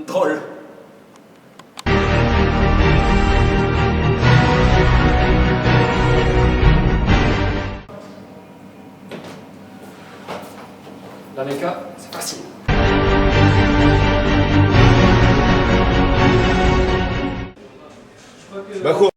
Drôle. Dernier cas, c'est facile. Bah quoi?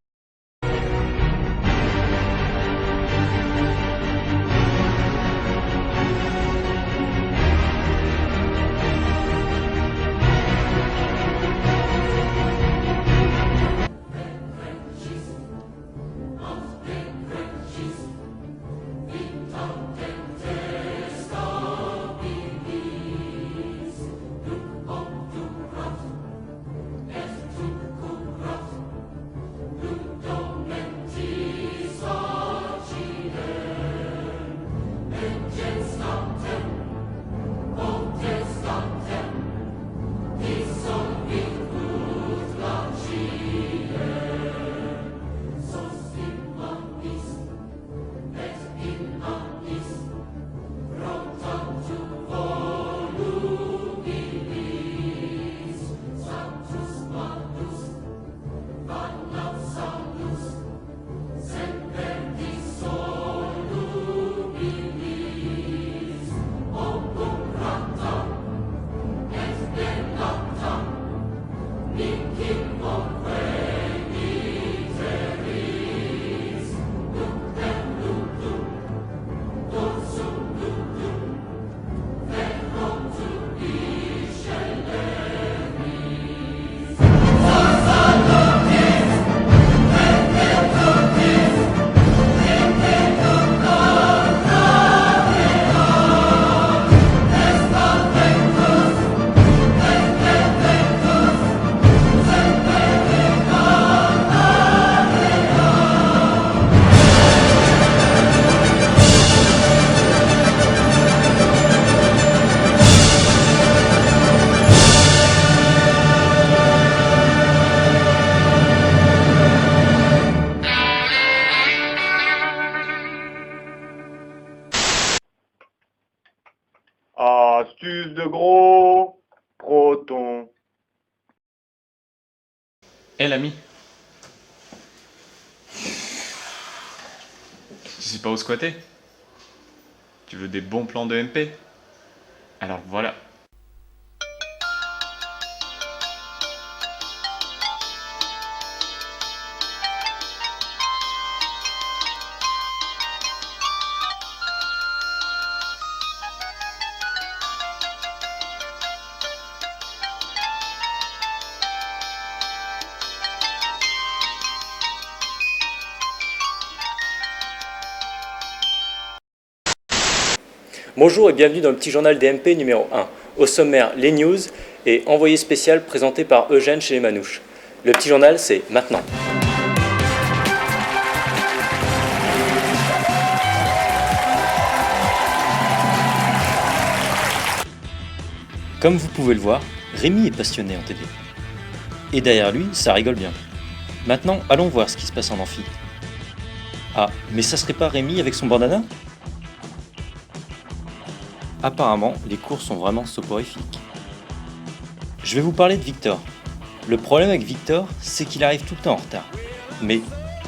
Astuce de gros proton. Hé l'ami. Tu sais pas où squatter? Tu veux des bons plans de MP? Alors voilà. Bonjour et bienvenue dans le petit journal DMP numéro 1. Au sommaire, les news et envoyé spécial présenté par Eugène chez les Manouches. Le petit journal, c'est maintenant. Comme vous pouvez le voir, Rémi est passionné en TD. Et derrière lui, ça rigole bien. Maintenant, allons voir ce qui se passe en amphi. Ah, mais ça serait pas Rémi avec son bandana ? Apparemment, les cours sont vraiment soporifiques. Je vais vous parler de Victor. Le problème avec Victor, c'est qu'il arrive tout le temps en retard. Mais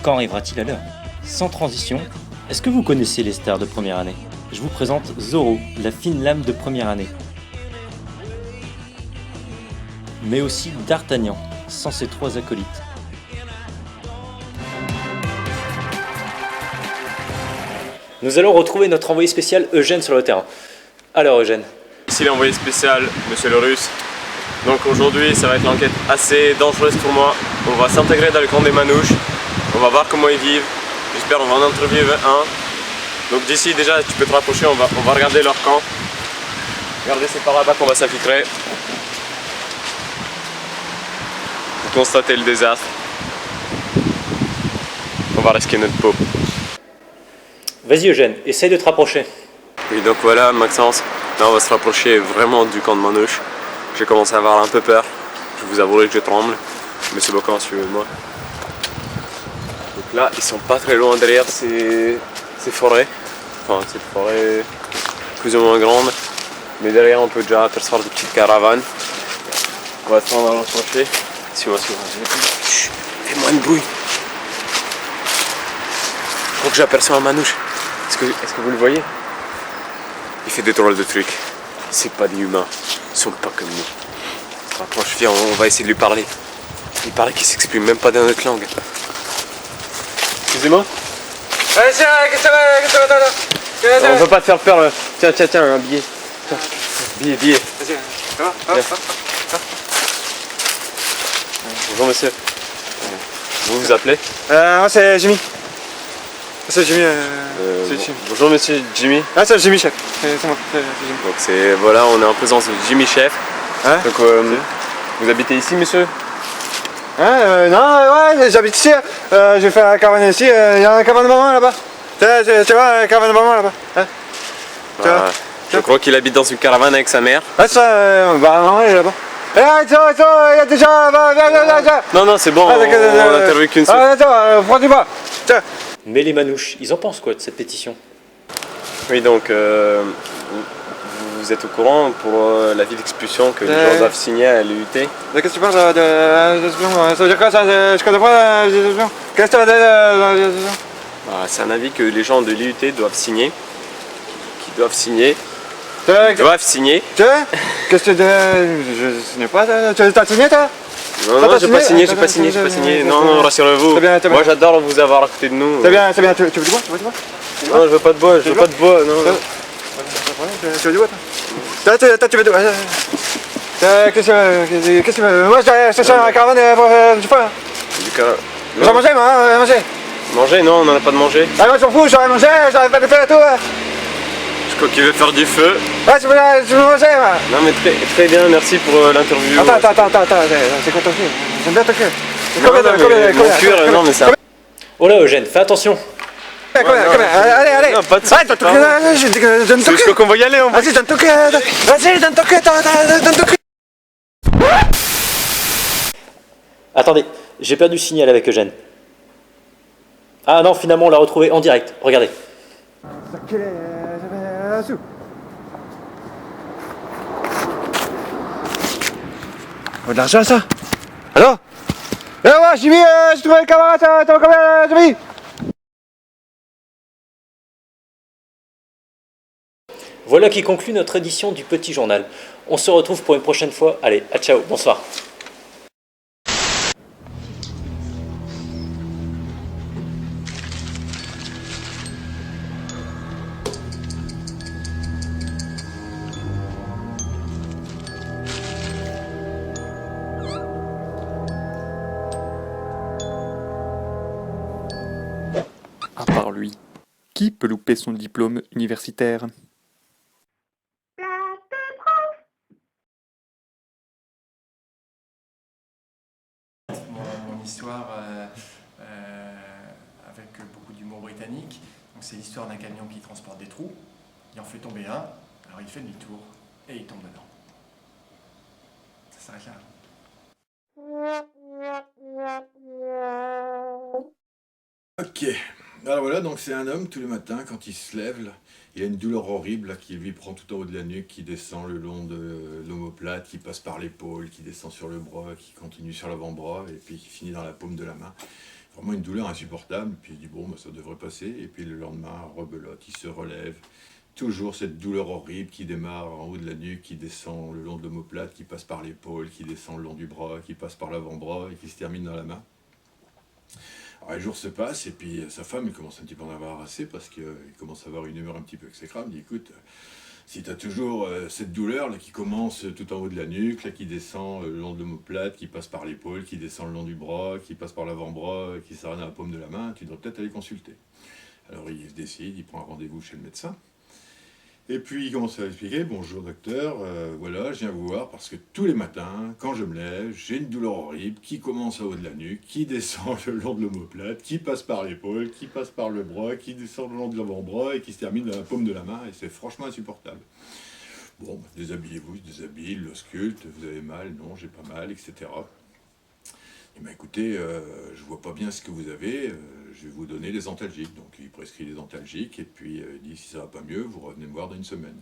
quand arrivera-t-il à l'heure? Sans transition, est-ce que vous connaissez les stars de première année? Je vous présente Zoro, la fine lame de première année. Mais aussi D'Artagnan, sans ses 3 acolytes. Nous allons retrouver notre envoyé spécial Eugène sur le terrain. Alors Eugène. Ici l'envoyé spécial, Monsieur le Russe. Donc aujourd'hui, ça va être une enquête assez dangereuse pour moi. On va s'intégrer dans le camp des Manouches. On va voir comment ils vivent. J'espère qu'on va en interviewer un. Donc d'ici déjà, tu peux te rapprocher, on va regarder leur camp. Regardez, c'est par là-bas qu'on va s'infiltrer. Pour constater le désastre. On va risquer notre peau. Vas-y Eugène, essaye de te rapprocher. Oui, donc voilà, Maxence. Là, on va se rapprocher vraiment du camp de Manouche. J'ai commencé à avoir un peu peur. Je vous avouerai que je tremble. Mais c'est bon, quand suivez-moi. Donc là, ils sont pas très loin derrière ces forêts. Enfin, cette forêt plus ou moins grande. Mais derrière, on peut déjà apercevoir des petites caravanes. On va se rendre à l'enclencher. Suis-moi, suis-moi. Chut, fais moins de bruit. Je crois que j'aperçois un manouche. Est-ce que vous le voyez? Il fait des drôles de trucs. C'est pas des humains. Ils sont pas comme nous. Rapproche, viens, on va essayer de lui parler. Il paraît qu'il s'exprime même pas dans notre langue. Excusez-moi? On peut pas te faire peur. Tiens, un billet. Tiens, billet. Bonjour monsieur. Vous vous appelez? Moi c'est Jimmy. C'est Jimmy. Bonjour monsieur Jimmy. Ah c'est Jimmy chef. C'est moi. C'est Jimmy. Donc voilà, on est en présence de Jimmy Chef. Hein? Donc vous habitez ici monsieur? Non, ouais, j'habite ici. J'ai fait la caravane ici. Il y a un caravane de maman là-bas. Tu vois, la caravane de maman là-bas. Hein? Je crois qu'il habite dans une caravane avec sa mère. Ah ça, maman elle est là-bas. Il y a déjà. Viens. Non, c'est bon, on a interviewé qu'une seule. Attends, prends du bois. Tiens. Mais les manouches, ils en pensent quoi de cette pétition? Oui, donc vous êtes au courant pour l'avis d'expulsion que les gens doivent signer à l'UT? Qu'est-ce que tu parles de ça veut dire quoi ça? Je connais pas la qu'est-ce que tu veux dire? C'est un avis que les gens de l'IUT doivent signer. Tu vois? Qu'est-ce que tu je signe pas, tu t'as signé toi? Non, j'ai pas signé. Non, rassurez-vous. Moi j'adore vous avoir à côté de nous. C'est bien, tu veux du bois? Non, je veux pas de bois, non. Tu veux du bois toi? Tu veux du bois? Qu'est-ce que tu veux? Moi je cherche un caravane du pain. J'ai mangé moi, manger. Manger? Non, on en a pas de manger. Ah moi je m'en fous, j'aurais mangé, j'aurais pas de feu et tout. Je crois qu'il veut faire du feu. Ouais, tu veux manger moi. Non mais très bien, merci pour l'interview. Attends, c'est quoi ton cul? J'aime bien ton cul. Mon cul, non mais ça... Oh là Eugène, fais attention. Allez. Non, pas de Ouais, donne ton cul, donne ton Je cul. crois qu'on va y aller, on va... Vas-y, donne ton cul. Vas-y, donne ton cul. Attendez, j'ai perdu le signal avec Eugène. Ah non, finalement on l'a retrouvé en direct, regardez. Oh, de l'argent ça? Allô? Ouais, Jimmy, j'ai trouvé le camarade, t'as combien, Jimmy? Voilà qui conclut notre édition du Petit Journal. On se retrouve pour une prochaine fois. Allez, à ciao, bonsoir. À part lui, qui peut louper son diplôme universitaire? Mon histoire avec beaucoup d'humour britannique. Donc c'est l'histoire d'un camion qui transporte des trous. Il en fait tomber un, alors il fait demi-tour et il tombe dedans. Ça s'arrête là. Ok, alors voilà, donc c'est un homme tous les matins, quand il se lève, là, il a une douleur horrible là, qui lui prend tout en haut de la nuque, qui descend le long de l'omoplate, qui passe par l'épaule, qui descend sur le bras, qui continue sur l'avant-bras, et puis qui finit dans la paume de la main. Vraiment une douleur insupportable, puis il dit bon, bah, ça devrait passer, et puis le lendemain, rebelote, il se relève, toujours cette douleur horrible qui démarre en haut de la nuque, qui descend le long de l'omoplate, qui passe par l'épaule, qui descend le long du bras, qui passe par l'avant-bras, et qui se termine dans la main. Alors les jours se passent et puis sa femme il commence un petit peu à en avoir assez parce qu'il commence à avoir une humeur un petit peu exécrable. Il dit écoute, si tu as toujours cette douleur là, qui commence tout en haut de la nuque, là, qui descend le long de l'omoplate, qui passe par l'épaule, qui descend le long du bras, qui passe par l'avant-bras, qui s'arrête à la paume de la main, tu devrais peut-être aller consulter. Alors il se décide, il prend un rendez-vous chez le médecin. Et puis il commence à expliquer, bonjour docteur, voilà, je viens vous voir parce que tous les matins, quand je me lève, j'ai une douleur horrible qui commence en haut de la nuque, qui descend le long de l'omoplate, qui passe par l'épaule, qui passe par le bras, qui descend le long de l'avant-bras et qui se termine dans la paume de la main et c'est franchement insupportable. Bon, bah, déshabillez-vous, je déshabille, l'ausculte, vous avez mal, non, j'ai pas mal, etc. Et bien écoutez, je vois pas bien ce que vous avez, je vais vous donner des antalgiques. Donc il prescrit des antalgiques et puis il dit si ça va pas mieux, vous revenez me voir dans une semaine.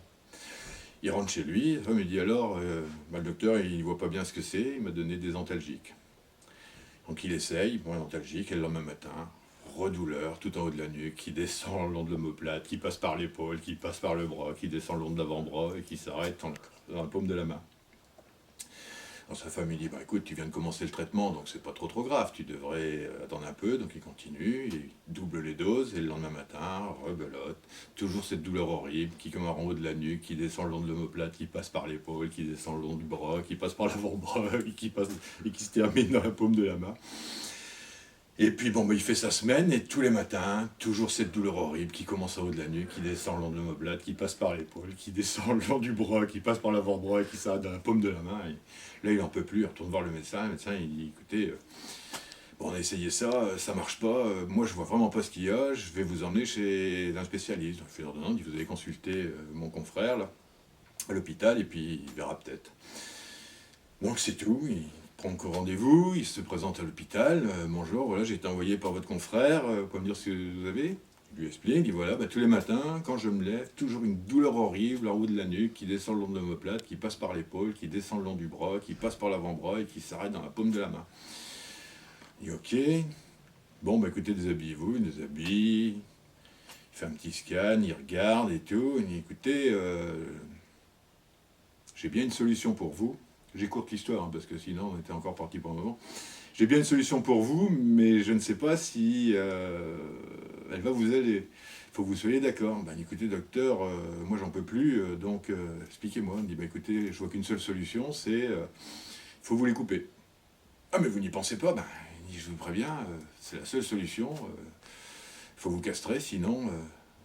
Il rentre chez lui, la femme lui dit alors, le docteur il voit pas bien ce que c'est, il m'a donné des antalgiques. Donc il essaye, il prend un antalgique, et le lendemain matin, redouleur tout en haut de la nuque, qui descend le long de l'omoplate, qui passe par l'épaule, qui passe par le bras, qui descend le long de l'avant-bras et qui s'arrête dans la paume de la main. Alors sa femme lui dit, bah écoute, tu viens de commencer le traitement, donc c'est pas trop grave, tu devrais attendre un peu, donc il continue, il double les doses, et le lendemain matin, rebelote, toujours cette douleur horrible, qui commence en haut de la nuque, qui descend le long de l'omoplate, qui passe par l'épaule, qui descend le long du bras, qui passe par l'avant-bras, et qui se termine dans la paume de la main. Et puis bon, bah, il fait sa semaine, et tous les matins, toujours cette douleur horrible qui commence en haut de la nuque, qui descend le long de l'omoplate, qui passe par l'épaule, qui descend le long du bras, qui passe par l'avant-bras et qui s'arrête dans la paume de la main. Et là, il n'en peut plus, il retourne voir le médecin il dit, écoutez, bon, on a essayé ça, ça marche pas, moi je vois vraiment pas ce qu'il y a, je vais vous emmener chez un spécialiste. Il fait l'ordonnance, il dit, vous allez consulter mon confrère, là, à l'hôpital, et puis il verra peut-être. Donc c'est tout, il prend rendez-vous, il se présente à l'hôpital, bonjour, voilà, j'ai été envoyé par votre confrère, vous pouvez me dire ce que vous avez? Il lui explique, il dit voilà, bah, tous les matins, quand je me lève, toujours une douleur horrible en haut de la nuque, qui descend le long de l'omoplate, qui passe par l'épaule, qui descend le long du bras, qui passe par l'avant-bras et qui s'arrête dans la paume de la main. Il dit ok, bon bah écoutez, déshabillez-vous, il déshabille, il fait un petit scan, il regarde et tout, il dit écoutez, j'ai bien une solution pour vous. J'écourte l'histoire, hein, parce que sinon on était encore parti pour un moment. J'ai bien une solution pour vous, mais je ne sais pas si elle va vous aider. Il faut que vous soyez d'accord. Ben, écoutez, docteur, moi j'en peux plus, donc expliquez-moi. Il me dit, ben, écoutez, je vois qu'une seule solution, c'est il faut vous les couper. Ah, mais vous n'y pensez pas? Ben, il dit, je vous préviens, c'est la seule solution. Il faut vous castrer, sinon...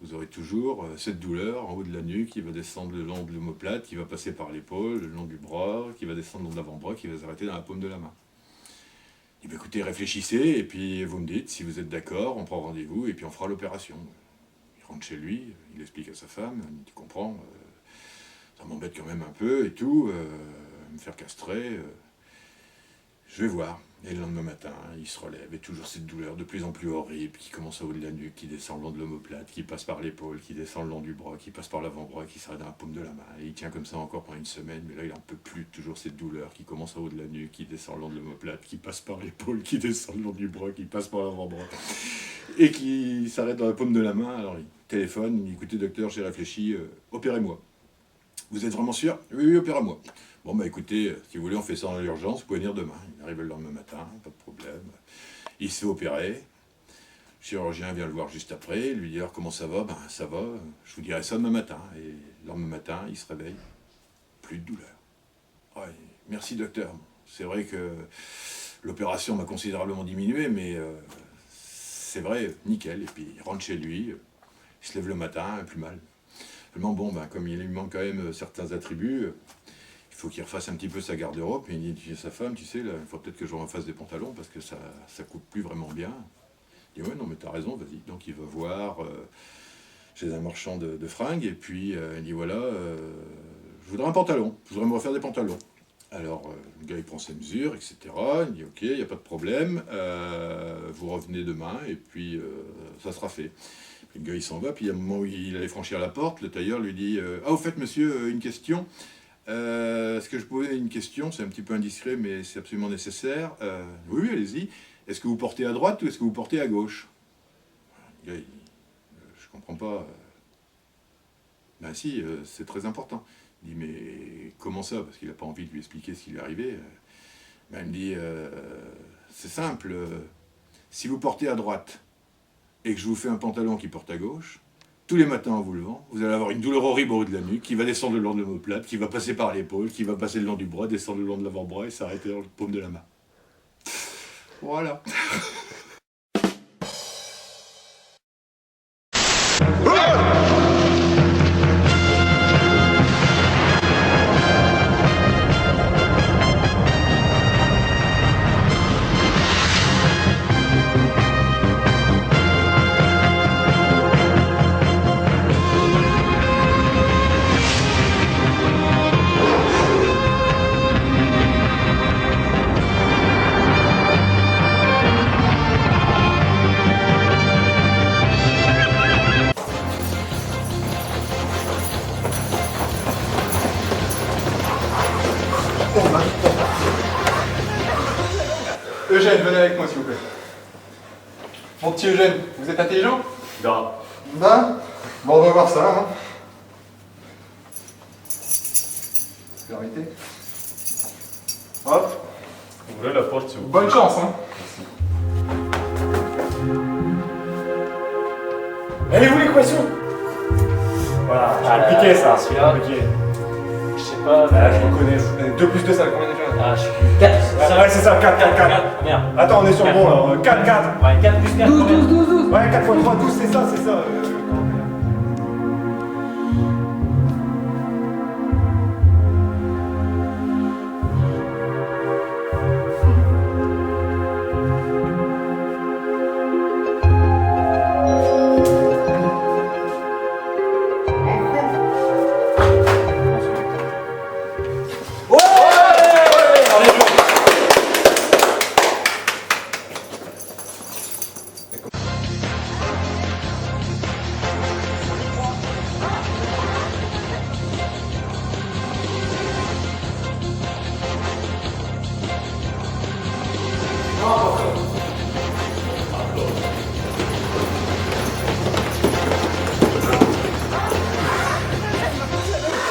vous aurez toujours cette douleur en haut de la nuque qui va descendre le long de l'omoplate, qui va passer par l'épaule, le long du bras, qui va descendre le long de l'avant-bras, qui va s'arrêter dans la paume de la main. Il dit, écoutez, réfléchissez, et puis vous me dites, si vous êtes d'accord, on prend rendez-vous, et puis on fera l'opération. Il rentre chez lui, il explique à sa femme, il dit, tu comprends, ça m'embête quand même un peu, et tout, me faire castrer, je vais voir. Et le lendemain matin, il se relève, et toujours cette douleur de plus en plus horrible, qui commence au haut de la nuque, qui descend le long de l'omoplate, qui passe par l'épaule, qui descend le long du bras, qui passe par l'avant-bras, qui s'arrête dans la paume de la main. Et il tient comme ça encore pendant une semaine, mais là il n'en peut plus, toujours cette douleur qui commence au haut de la nuque, qui descend le long de l'omoplate, qui passe par l'épaule, qui descend le long du bras, qui passe par l'avant-bras, et qui s'arrête dans la paume de la main. Alors il téléphone, il dit, écoutez docteur, j'ai réfléchi, opérez-moi. Vous êtes vraiment sûr? Oui, oui, opérez-moi. Bon, bah écoutez, si vous voulez, on fait ça dans l'urgence, vous pouvez venir demain. Il arrive le lendemain matin, pas de problème. Il se fait opérer. Le chirurgien vient le voir juste après, lui dit alors comment ça va? Ben ça va, je vous dirai ça demain matin. Et le lendemain matin, il se réveille, plus de douleur. Ouais, merci docteur. C'est vrai que l'opération m'a considérablement diminué, mais c'est vrai, nickel. Et puis il rentre chez lui, il se lève le matin, plus mal. Seulement bon, ben, comme il lui manque quand même certains attributs, il faut qu'il refasse un petit peu sa garde-robe. Et il dit à sa femme, tu sais, là, il faut peut-être que je refasse des pantalons parce que ça coupe plus vraiment bien. Il dit ouais, non mais t'as raison, vas-y. Donc il va voir chez un marchand de fringues et puis il dit voilà, je voudrais un pantalon, je voudrais me refaire des pantalons. Alors le gars il prend ses mesures, etc. Il dit ok, il n'y a pas de problème, vous revenez demain et puis ça sera fait. Puis le gars il s'en va, puis à un moment où il allait franchir la porte, le tailleur lui dit ah au fait monsieur, une question. Est-ce que je peux poser une question? C'est un petit peu indiscret, mais c'est absolument nécessaire. Oui, oui, allez-y. Est-ce que vous portez à droite ou est-ce que vous portez à gauche? Le gars, je comprends pas. Ben si, c'est très important. Il dit, mais comment ça? Parce qu'il n'a pas envie de lui expliquer ce qui lui est arrivé. Ben, il me dit, c'est simple. Si vous portez à droite et que je vous fais un pantalon qui porte à gauche, tous les matins en vous levant, vous allez avoir une douleur horrible au haut de la nuque, qui va descendre le long de l'omoplate, qui va passer par l'épaule, qui va passer le long du bras, descendre le long de l'avant-bras et s'arrêter dans le paume de la main. Voilà. Eugène, venez avec moi s'il vous plaît. Mon petit Eugène, vous êtes intelligent? Non. Non? Bon, on va voir ça, hein. Vérité. Hop. Ouvrez la porte, s'il vous plaît. Bonne chance, hein. Elle est où l'équation? Voilà, c'est compliqué ça. Celui-là, Compliqué. je sais pas. Je le connais. 2 plus 2, ça fait combien déjà? Ah, je suis 4. Ouais, c'est ça, 4, 4, 4. Ah, merde. Attends, on est sur le bon là. 4, 4. Ouais, 4 plus 4. 12. Ouais, 4 x 3, 12, c'est ça, c'est ça.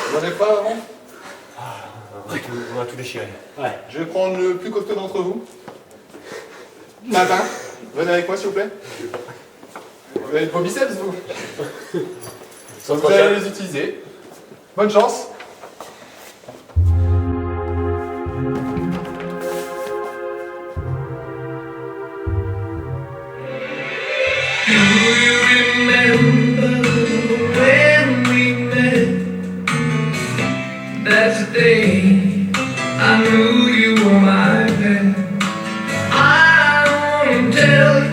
Vous n'en avez pas avant? On a tout déchiré. Ouais. Je vais prendre le plus costaud d'entre vous. Matin, venez avec moi s'il vous plaît. Vous avez vos biceps vous? Vous allez les utiliser. Bonne chance. That's the day I knew you were my man. I wanna tell you.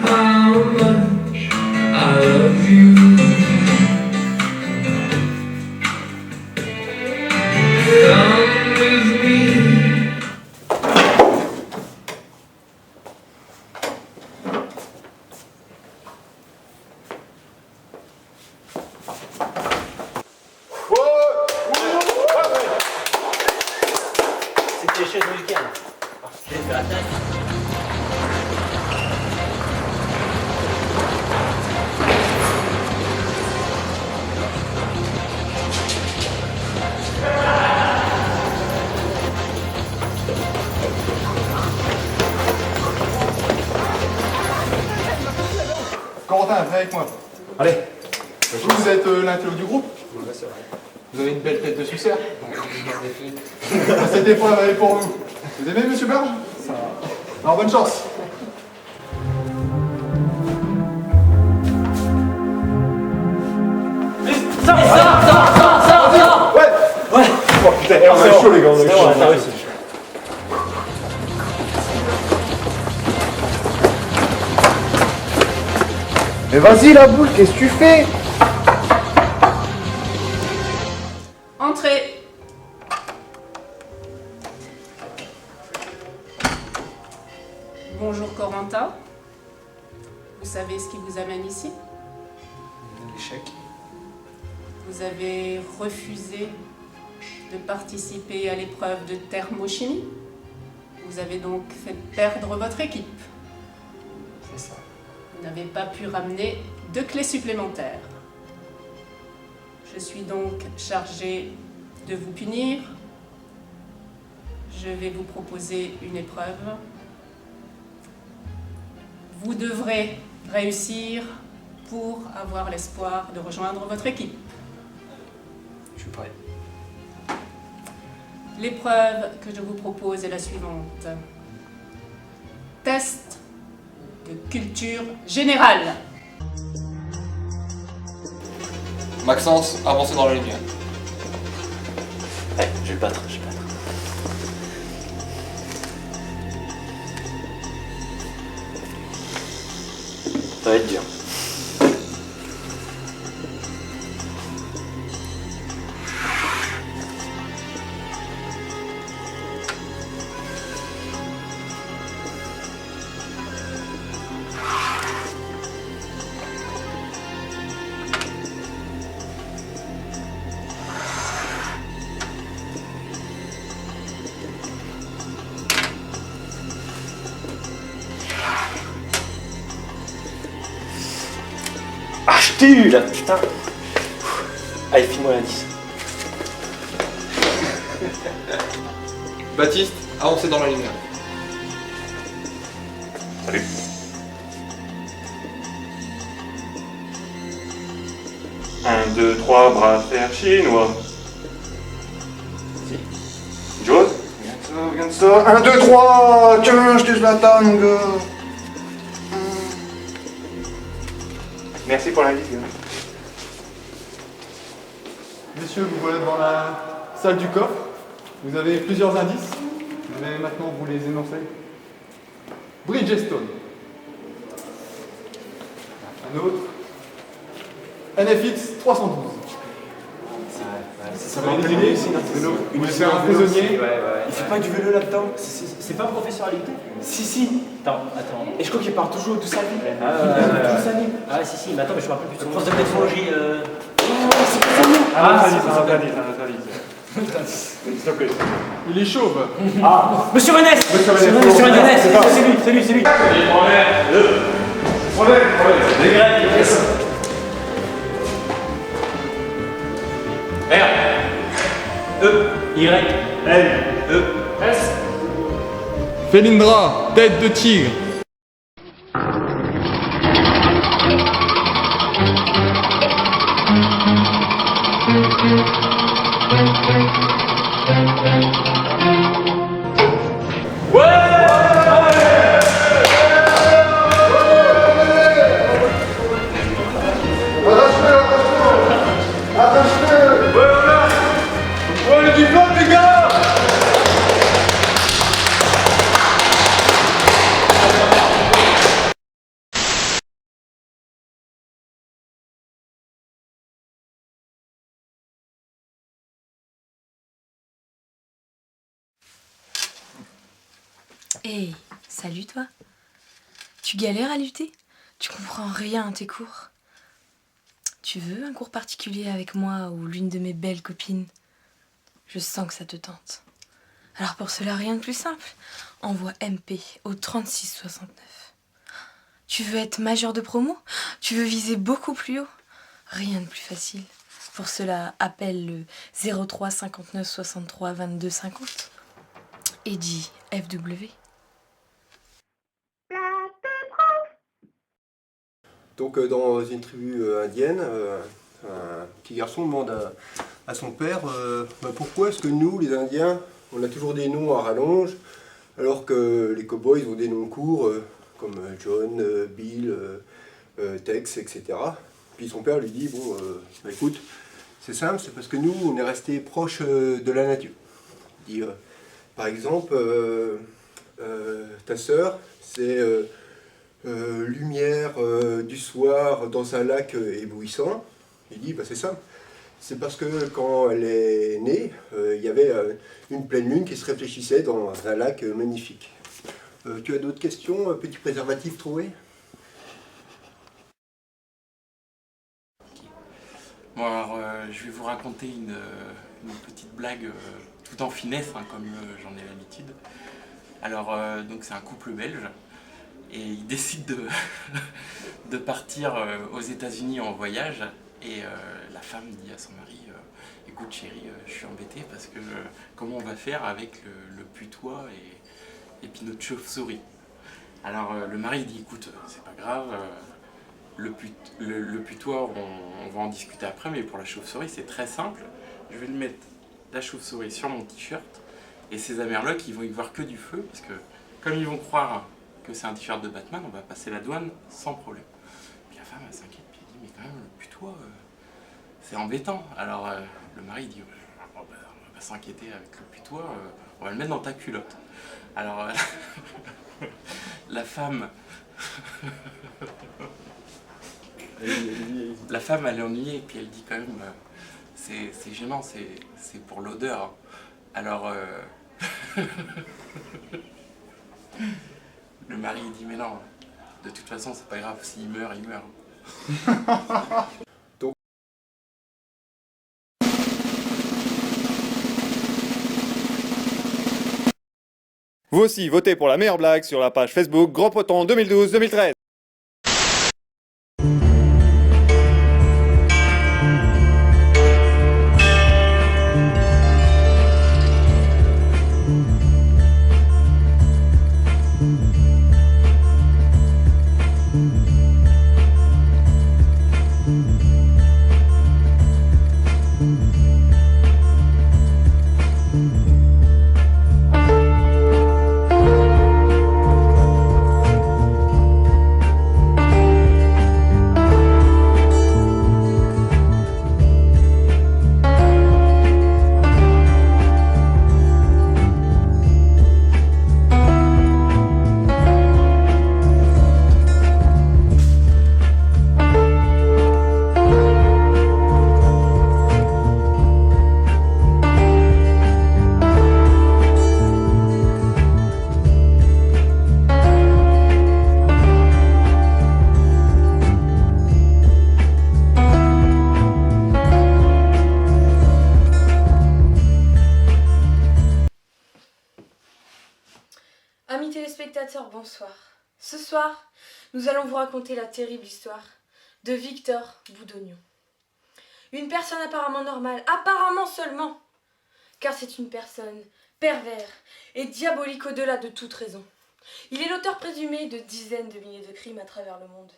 How much I love you. Come with me. C'était les chaises musicales. Je vais faire la taille. Corentin, venez avec moi. Allez. Vous êtes l'intello du groupe? Vous avez une belle tête de suceur. Cette épreuve elle est pour vous. Vous aimez monsieur Berge? Alors bonne chance. Ça. Ouais. Oh putain, on est chaud les gars, on est chaud. T'as réussi. Mais vas-y la boule, qu'est-ce que tu fais? Entrez. Bonjour Corentin. Vous savez ce qui vous amène ici? L'échec. Vous avez refusé de participer à l'épreuve de thermochimie. Vous avez donc fait perdre votre équipe. C'est ça. Vous n'avez pas pu ramener de clés supplémentaires. Je suis donc chargée de vous punir. Je vais vous proposer une épreuve. Vous devrez réussir pour avoir l'espoir de rejoindre votre équipe. Je suis prêt. L'épreuve que je vous propose est la suivante. Test de culture générale. Maxence, avancez dans la lumière. Ouais, je vais le battre. Ça va être dur. Ah, je t'ai eu là, putain. Allez, file-moi l'indice. Baptiste, avancez dans la lumière. Salut. Un, deux, trois, bras fer chinois. Jaws. Regarde ça, 1, 2, 3, tiens, je te Zlatan, mon gars. Merci pour l'indice, gars. Messieurs, vous voilà devant la salle du coffre. Vous avez plusieurs indices. Je vais maintenant vous les énoncer. Bridgestone. Un autre. NFX 312. Ça va les idées. Vous voulez faire un prisonnier. Il fait pas du vélo là-dedans. C'est pas un professeur à l'IT? Si. Attends. Et je crois qu'il part toujours tout sa vie. Ah, si, mais attends, mais je me rappelle plus de son nom. De métrologie. Il est chauve. Monsieur Rennes. C'est lui. Felindra, tête de tigre. Hey, salut toi. Tu galères à lutter? Tu comprends rien à tes cours? Tu veux un cours particulier avec moi ou l'une de mes belles copines? Je sens que ça te tente. Alors pour cela, rien de plus simple. Envoie MP au 3669. Tu veux être major de promo? Tu veux viser beaucoup plus haut? Rien de plus facile. Pour cela, appelle le 03 59 63 22 50 et dis FW. Donc dans une tribu indienne, un petit garçon demande à son père pourquoi est-ce que nous, les Indiens, on a toujours des noms à rallonge, alors que les cowboys ont des noms courts comme John, Bill, Tex, etc. Puis son père lui dit, écoute, c'est simple, c'est parce que nous, on est restés proches de la nature. Il dit, par exemple, ta sœur, c'est lumière du soir dans un lac éblouissant. Il dit, c'est simple. C'est parce que quand elle est née, il y avait une pleine lune qui se réfléchissait dans un lac magnifique. Tu as d'autres questions, petit préservatif trouvé? Bon alors, je vais vous raconter une petite blague tout en finesse, comme j'en ai l'habitude. Alors, donc c'est un couple belge, et ils décident de partir aux États-Unis en voyage, et la femme dit à son mari, écoute chérie, je suis embêtée parce que comment on va faire avec le putois et puis notre chauve-souris? Alors le mari dit, écoute, c'est pas grave, le putois, on va en discuter après, mais pour la chauve-souris, c'est très simple. Je vais lui mettre la chauve-souris sur mon t-shirt, et ces amerlocs, ils vont y voir que du feu, parce que comme ils vont croire que c'est un t-shirt de Batman, on va passer la douane sans problème. Puis la femme, elle s'inquiète, puis elle dit, mais quand même, le putois, c'est embêtant. Alors le mari dit, on va pas s'inquiéter avec le putois, on va le mettre dans ta culotte. Alors la femme... La femme, elle est ennuyée, et puis elle dit quand même, c'est gênant, c'est pour l'odeur. Alors, le mari dit, mais non, de toute façon, c'est pas grave, s'il meurt, il meurt. Vous aussi, votez pour la meilleure blague sur la page Facebook Grand Poton 2012-2013. Amis téléspectateurs, bonsoir. Ce soir, nous allons vous raconter la terrible histoire de Victor Boudognon. Une personne apparemment normale, apparemment seulement, car c'est une personne pervers et diabolique au-delà de toute raison. Il est l'auteur présumé de dizaines de milliers de crimes à travers le monde.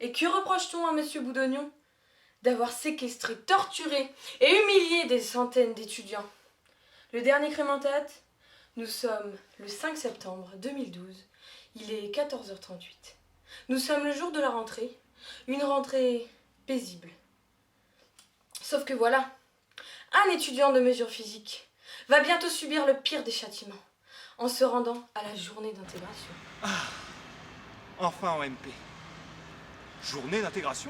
Et que reproche-t-on à Monsieur Boudognon? D'avoir séquestré, torturé et humilié des centaines d'étudiants. Le dernier crime en tête? Nous sommes le 5 septembre 2012, il est 14h38. Nous sommes le jour de la rentrée, une rentrée paisible. Sauf que voilà, un étudiant de mesure physique va bientôt subir le pire des châtiments, en se rendant à la journée d'intégration. Ah, enfin en MP. Journée d'intégration?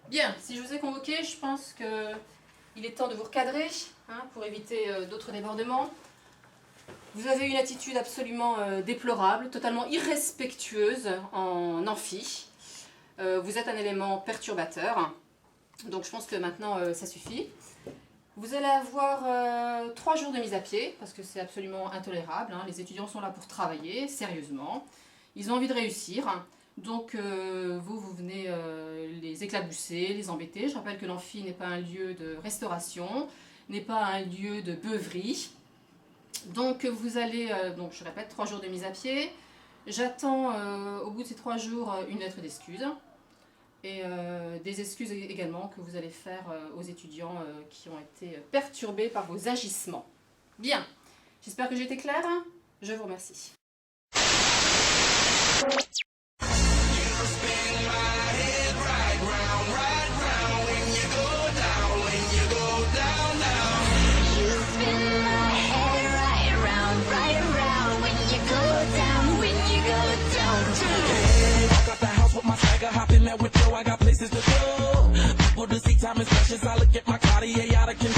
Bien, si je vous ai convoqué, je pense qu'il est temps de vous recadrer pour éviter d'autres débordements. Vous avez une attitude absolument déplorable, totalement irrespectueuse en amphi. Vous êtes un élément perturbateur, donc je pense que maintenant ça suffit. Vous allez avoir 3 jours de mise à pied, parce que c'est absolument intolérable. Les étudiants sont là pour travailler, sérieusement. Ils ont envie de réussir. Donc vous venez les éclabousser, les embêter. Je rappelle que l'amphi n'est pas un lieu de restauration, n'est pas un lieu de beuverie. Donc vous allez, donc je répète, 3 jours de mise à pied. J'attends au bout de ces 3 jours une lettre d'excuse. Et des excuses également que vous allez faire aux étudiants qui ont été perturbés par vos agissements. Bien, j'espère que j'ai été claire. Je vous remercie. Hop in there with Joe, I got places to go. People to see, time is precious. I look at my Cartier out of control.